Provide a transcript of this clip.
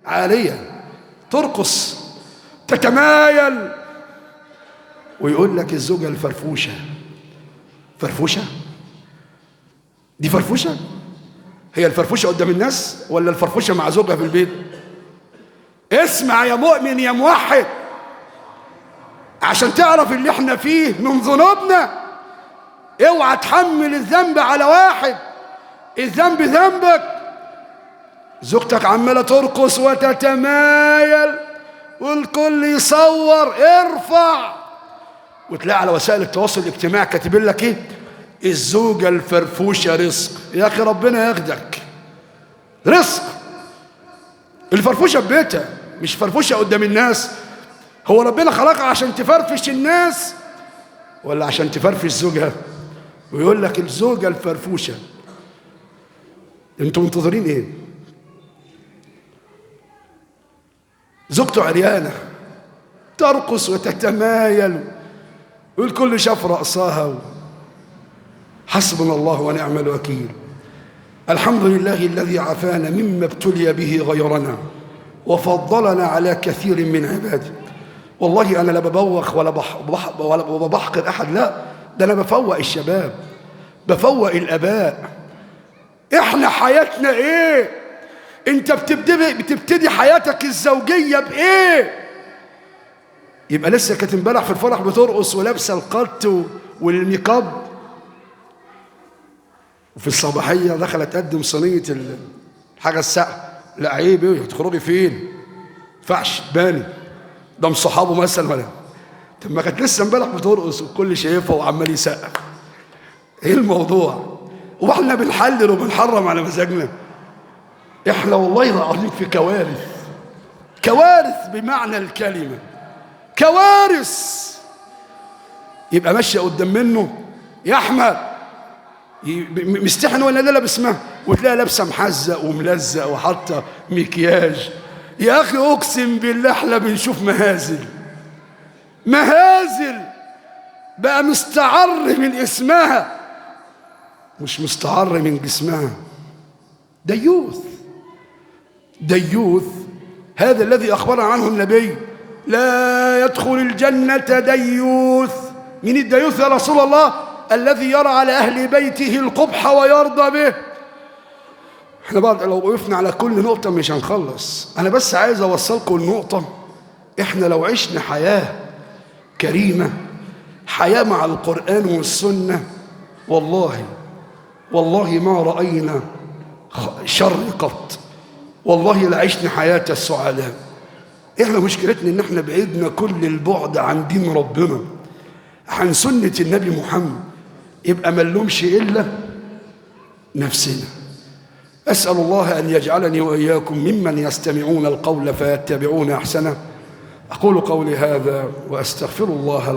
عالية، ترقص، تتمايل، ويقول لك الزوجة الفرفوشة. فرفوشة؟ دي فرفوشة؟ هي الفرفوشة قدام الناس ولا الفرفوشة مع زوجها في البيت؟ اسمع يا مؤمن يا موحد، عشان تعرف اللي احنا فيه من ذنوبنا. اوعى تحمل الذنب على واحد، الذنب ذنبك. زوجتك عمالة ترقص وتتمايل والكل يصور، ارفع، وتلاقي على وسائل التواصل الاجتماعي كاتبين لك ايه؟ الزوجة الفرفوشة رزق. يا اخي ربنا ياخدك، رزق. الفرفوشة في بيتها، مش فرفوشة قدام الناس. هو ربنا خلقها عشان تفرفش الناس ولا عشان تفرفش زوجها؟ ويقول لك الزوجة الفرفوشة. انتوا منتظرين ايه؟ زوجته عريانة ترقص وتتمايل والكل شاف رأسها. حسبنا الله ونعم الوكيل. الحمد لله الذي عافانا مما ابتلي به غيرنا وفضلنا على كثير من عباده. والله أنا لا ببوخ ولا بحقر أحد، لا، ده أنا بفوق الشباب، بفوق الآباء. إحنا حياتنا إيه؟ أنت بتبتدي حياتك الزوجية بإيه؟ يبقى لسه كانت امبارح في الفرح بترقص ولابسة القط والنقاب، وفي الصباحية دخلت تقدم صينية الحاجة الساقعة. لا عيب، ايه هتخرجي فين؟ ينفعش تباني ده من صحابه مثلا ولا؟ طب ما كانت لسه امبارح بترقص والكل شايفها وعمال يسقف. ايه الموضوع؟ واحنا بنحلل وبنحرم على مزاجنا؟ احنا والله العظيم في كوارث، كوارث بمعنى الكلمة، كوارث. يبقى ماشية قدام منه يا احمد مستحن ولا لا باسمها، وتلاقي لابسه محزق وملزق وحاطه مكياج. يا اخي اقسم بالله احنا بنشوف مهازل، مهازل بقى مستعر من اسمها مش مستعر من جسمها. ديوث، ديوث هذا الذي اخبر عنه النبي: لا يدخل الجنة ديوث. من الديوث يا رسول الله؟ الذي يرى على أهل بيته القبح ويرضى به. احنا بعد لو وقفنا على كل نقطة مش هنخلص. أنا بس عايز أوصلكم النقطة: احنا لو عشنا حياة كريمة، حياة مع القرآن والسنة، والله والله ما رأينا شر قط، والله لعشنا حياة السعداء. احنا مشكلتنا ان احنا بعيدنا كل البعد عن دين ربنا، عن سنة النبي محمد. يبقى ما نلومش إلا نفسنا. أسأل الله أن يجعلني وإياكم ممن يستمعون القول فيتبعون أحسنه. أقول قولي هذا وأستغفر الله العظيم.